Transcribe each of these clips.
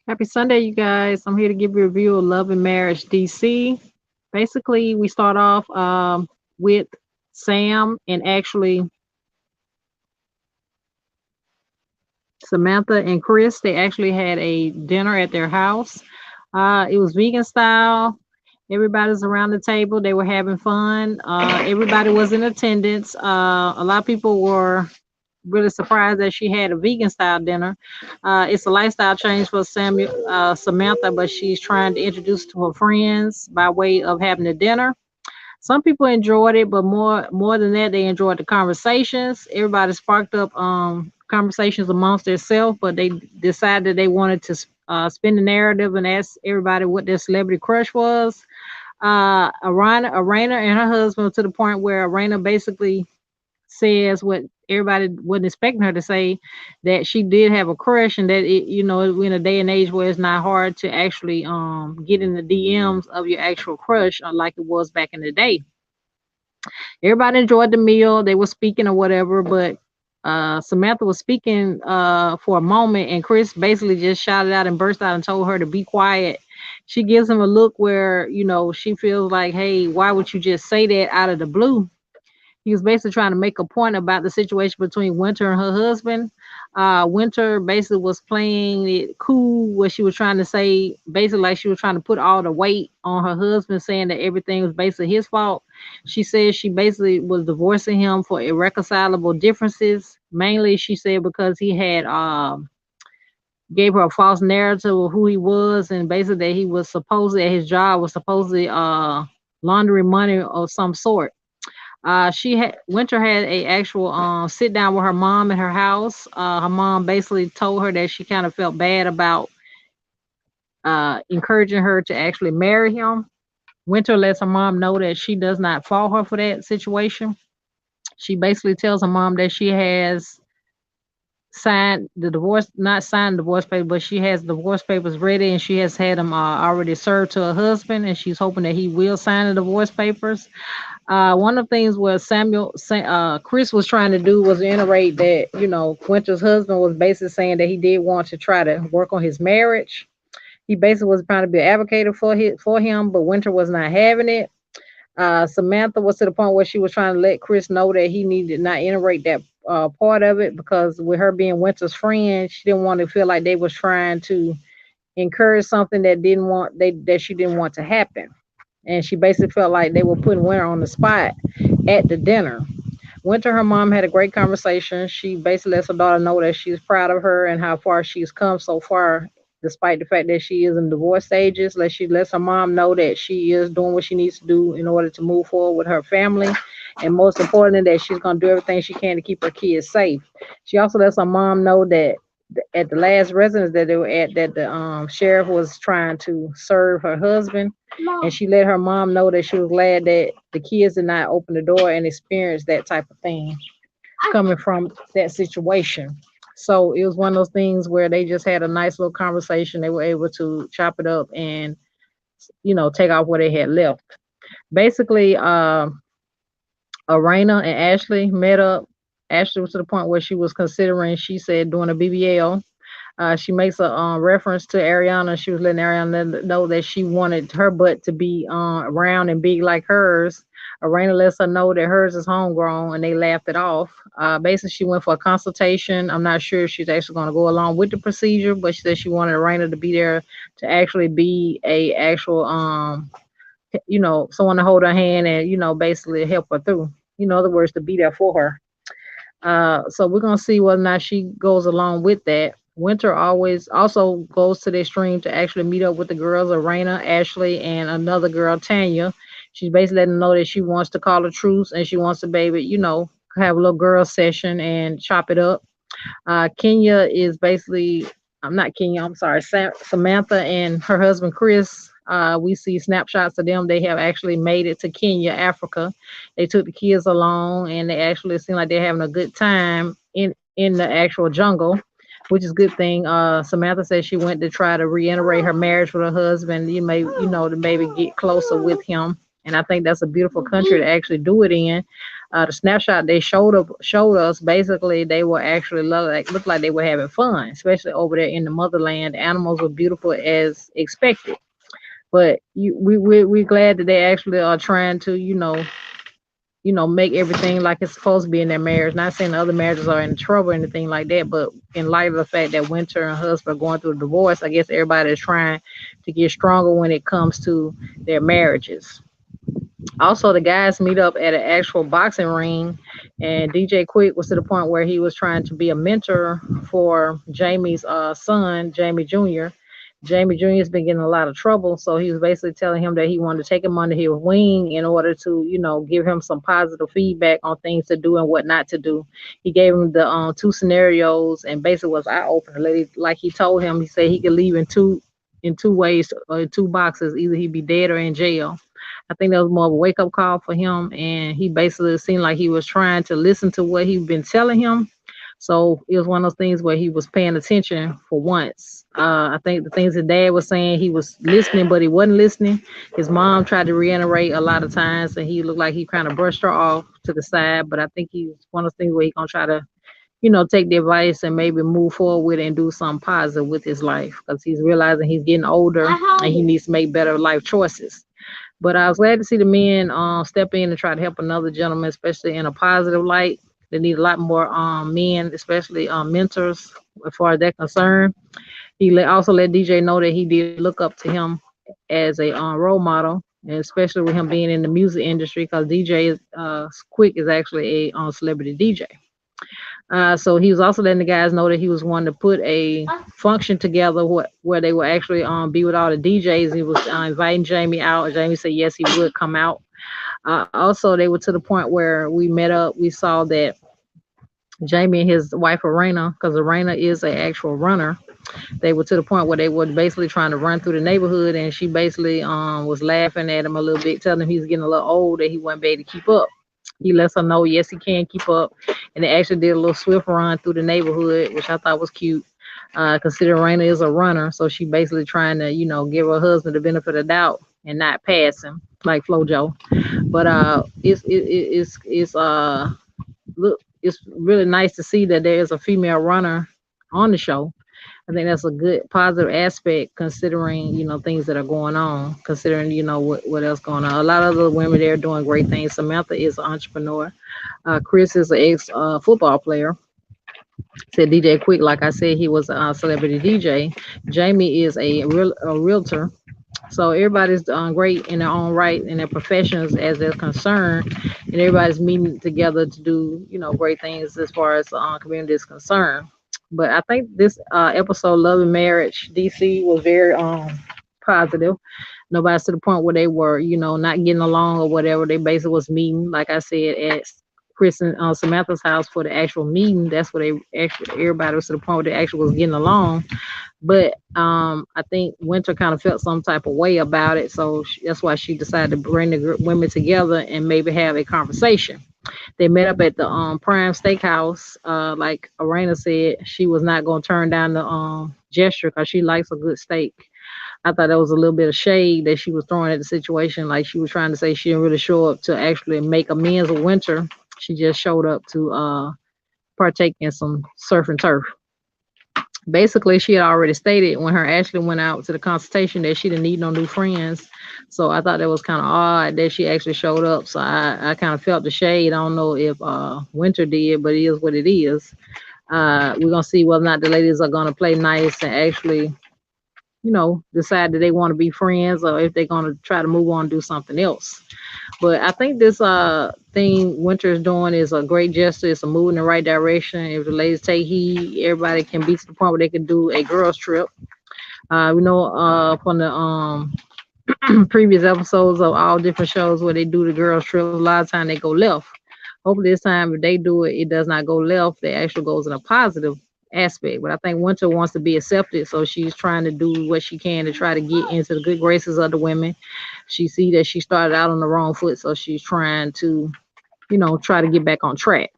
Happy Sunday, you guys. I'm here to give you a review of Love and Marriage DC. Basically, we start off with Sam and actually Samantha and Chris. They actually had a dinner at their house. It was vegan style. Everybody's around the table. They were having fun. Everybody was in attendance. A lot of people were really surprised that she had a vegan style dinner. It's a lifestyle change for Samantha, but she's trying to introduce to her friends by way of having a dinner. Some people enjoyed it, but more than that, they enjoyed the conversations. Everybody sparked up conversations amongst themselves, but they decided they wanted to spin the narrative and ask everybody what their celebrity crush was. Arena and her husband to the point where Arena basically says what everybody wasn't expecting her to say, that she did have a crush, and that in a day and age where it's not hard to actually get in the DMs of your actual crush, like it was back in the day. Everybody enjoyed the meal. They were speaking or whatever, but Samantha was speaking for a moment, and Chris basically just shouted out and burst out and told her to be quiet. She gives him a look where she feels like, hey, why would you just say that out of the blue? He was basically trying to make a point about the situation between Winter and her husband. Winter basically was playing it cool, where she was trying to say, basically, like she was trying to put all the weight on her husband, saying that everything was basically his fault. She said she basically was divorcing him for irreconcilable differences. Mainly, she said because he had gave her a false narrative of who he was, and basically that he was supposedly at his job was supposedly laundering money of some sort. She had Winter had a actual sit down with her mom in her house. Her mom basically told her that she kind of felt bad about encouraging her to actually marry him. Winter lets her mom know that she does not fault her for that situation. She basically tells her mom that she has signed the divorce, not signed the divorce paper, but she has divorce papers ready, and she has had them already served to her husband, and she's hoping that he will sign the divorce papers. One of the things where Chris was trying to do was reiterate that, Winter's husband was basically saying that he did want to try to work on his marriage. He basically was trying to be an advocate for him, but Winter was not having it. Samantha was to the point where she was trying to let Chris know that he needed to not iterate that part of it, because with her being Winter's friend, she didn't want to feel like they was trying to encourage something that she didn't want to happen. And she basically felt like they were putting Winter on the spot at the dinner. Winter, her mom had a great conversation. She basically lets her daughter know that she's proud of her and how far she's come so far, despite the fact that she is in divorce stages. She lets her mom know that she is doing what she needs to do in order to move forward with her family. And most importantly, that she's going to do everything she can to keep her kids safe. She also lets her mom know that at the last residence that they were at, that the sheriff was trying to serve her husband, and she let her mom know that she was glad that the kids did not open the door and experience that type of thing coming from that situation. So it was one of those things where they just had a nice little conversation. They were able to chop it up and take off where they had left. Basically, Arena and Ashley met up. Ashley was to the point where she was considering, she said, doing a BBL. She makes a reference to Ariana. She was letting Ariana know that she wanted her butt to be round and big like hers. Arena lets her know that hers is homegrown, and they laughed it off. Basically, she went for a consultation. I'm not sure if she's actually going to go along with the procedure, but she said she wanted Arena to be there to actually be a actual, someone to hold her hand and, basically help her through. In other words, to be there for her. So we're gonna see whether or not she goes along with that. Winter always also goes to the extreme to actually meet up with the girls, Arena, Ashley, and another girl, Tanya. She's basically letting them know that she wants to call a truce, and she wants to, baby, have a little girl session and chop it up. Kenya is basically, I'm not Kenya, I'm sorry, Samantha and her husband Chris. We see snapshots of them. They have actually made it to Kenya, Africa. They took the kids along, and they actually seem like they're having a good time in the actual jungle, which is a good thing. Samantha said she went to try to reiterate her marriage with her husband. To maybe get closer with him. And I think that's a beautiful country to actually do it in. The snapshot they showed us, basically they were actually looked like they were having fun, especially over there in the motherland. The animals were beautiful as expected. But we're glad that they actually are trying to, make everything like it's supposed to be in their marriage. Not saying other marriages are in trouble or anything like that, but in light of the fact that Winter and husband are going through a divorce, I guess everybody is trying to get stronger when it comes to their marriages. Also, the guys meet up at an actual boxing ring, and DJ Quick was to the point where he was trying to be a mentor for Jamie's son, Jamie Jr. Jamie Jr. has been getting a lot of trouble, so he was basically telling him that he wanted to take him under his wing in order to, give him some positive feedback on things to do and what not to do. He gave him the two scenarios, and basically was eye opener. Like he told him, he said he could leave in two ways or in two boxes. Either he'd be dead or in jail. I think that was more of a wake up call for him, and he basically seemed like he was trying to listen to what he'd been telling him. So it was one of those things where he was paying attention for once. I think the things that dad was saying, he was listening, but he wasn't listening. His mom tried to reiterate a lot of times, and he looked like he kind of brushed her off to the side. But I think he's one of those things where he's gonna try to, take the advice and maybe move forward with it and do something positive with his life because he's realizing he's getting older and he needs to make better life choices. But I was glad to see the men step in and try to help another gentleman, especially in a positive light. They need a lot more men, especially mentors, as far as they're concerned. Also let DJ know that he did look up to him as a role model, and especially with him being in the music industry, because DJ Quick is actually a celebrity DJ. So he was also letting the guys know that he was wanting to put a function together where they would actually be with all the DJs. He was inviting Jamie out. Jamie said yes, he would come out. Also, they were to the point where we met up. We saw that Jamie and his wife Arena, because Arena is an actual runner, they were to the point where they were basically trying to run through the neighborhood, and she basically was laughing at him a little bit, telling him he's getting a little old, that he wouldn't be able to keep up. He lets her know, yes, he can keep up. And they actually did a little swift run through the neighborhood, which I thought was cute. Considering Raina is a runner, so she basically trying to, give her husband the benefit of the doubt and not pass him like FloJo. But it's really nice to see that there is a female runner on the show. I think that's a good positive aspect considering, things that are going on, considering, what else going on. A lot of the women there are doing great things. Samantha is an entrepreneur. Chris is an ex football player. Said DJ Quick, like I said, he was a celebrity DJ. Jamie is a realtor. So everybody's great in their own right in their professions as they're concerned, and everybody's meeting together to do great things as far as the community is concerned. But I think this episode, Love and Marriage DC, was very positive. Nobody's to the point where they were not getting along or whatever. They basically was meeting, like I said, at Chris and Samantha's house for the actual meeting. That's where they actually everybody was to the point where they actually was getting along. But I think Winter kind of felt some type of way about it, so that's why she decided to bring the women together and maybe have a conversation. They met up at the Prime Steakhouse. Like Arena said, she was not going to turn down the gesture because she likes a good steak. I thought that was a little bit of shade that she was throwing at the situation. Like she was trying to say she didn't really show up to actually make amends with Winter. She just showed up to partake in some surf and turf. Basically, she had already stated when her Ashley went out to the consultation that she didn't need no new friends. So I thought that was kind of odd that she actually showed up. So I kind of felt the shade. I don't know if Winter did, but it is what it is. We're gonna see whether or not the ladies are gonna play nice and actually, decide that they want to be friends, or if they're gonna try to move on and do something else. But I think this thing Winter is doing is a great gesture. It's a move in the right direction. If the ladies take heed, everybody can be to the point where they can do a girls trip. We know from the previous episodes of all different shows where they do the girls trip, a lot of time they go left. Hopefully this time if they do it, it does not go left. It actually goes in a positive aspect. But I think Winter wants to be accepted, so she's trying to do what she can to try to get into the good graces of the women. She see that she started out on the wrong foot, so she's trying to, try to get back on track.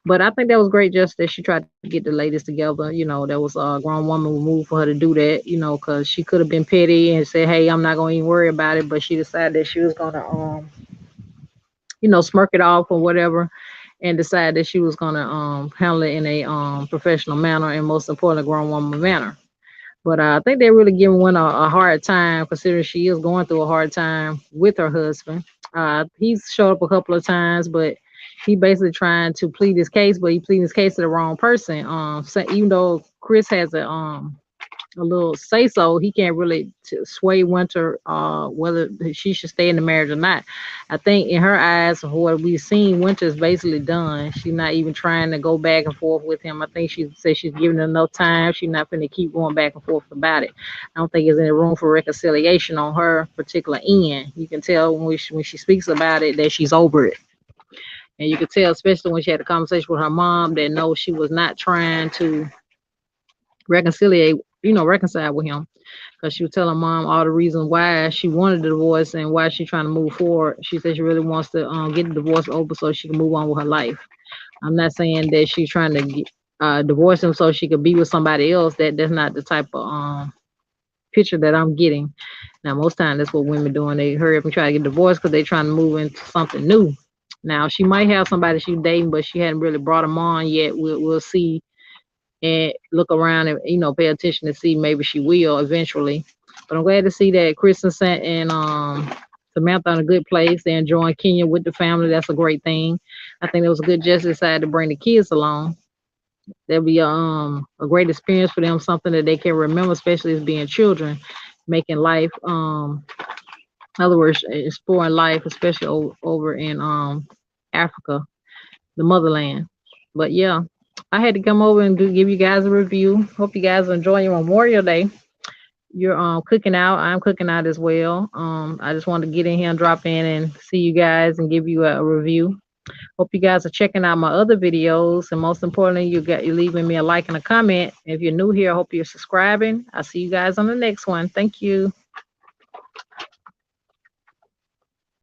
But I think that was great just that she tried to get the ladies together. There was a grown woman move for her to do that, because she could have been petty and said, hey, I'm not going to even worry about it. But she decided that she was going to smirk it off or whatever, and decide that she was gonna handle it in a professional manner and most importantly, grown woman manner. But I think they're really giving one a hard time, considering she is going through a hard time with her husband. He's showed up a couple of times, but he basically trying to plead his case, but he pleading his case to the wrong person. So even though Chris has a little say so, he can't really sway Winter whether she should stay in the marriage or not. I think in her eyes, of what we've seen, Winter's basically done. She's not even trying to go back and forth with him. I think she said she's given enough time. She's not going to keep going back and forth about it. I don't think there's any room for reconciliation on her particular end. You can tell when she speaks about it that she's over it. And you could tell, especially when she had a conversation with her mom, that no, she was not trying to reconcile with him, because she was telling mom all the reasons why she wanted the divorce and why she's trying to move forward. She said she really wants to get the divorce over so she can move on with her life. I'm not saying that she's trying to divorce him so she could be with somebody else. That's not the type of picture that I'm getting. Now, most times that's what women doing. They hurry up and try to get divorced because they're trying to move into something new. Now, she might have somebody she's dating, but she hadn't really brought him on yet. We'll see and look around and pay attention to see, maybe she will eventually. But I'm glad to see that Chris and Samantha in a good place. They're enjoying Kenya with the family. That's a great thing. I think it was a good just decide to bring the kids along. That'll be a great experience for them, something that they can remember, especially as being children, making life in other words, exploring life, especially over in Africa, the motherland. But yeah, I had to come over and give you guys a review. Hope you guys are enjoying your Memorial Day. You're cooking out. I'm cooking out as well. I just wanted to get in here and drop in and see you guys and give you a review. Hope you guys are checking out my other videos, and most importantly, you're leaving me a like and a comment. If you're new here, I hope you're subscribing. I'll see you guys on the next one. Thank you.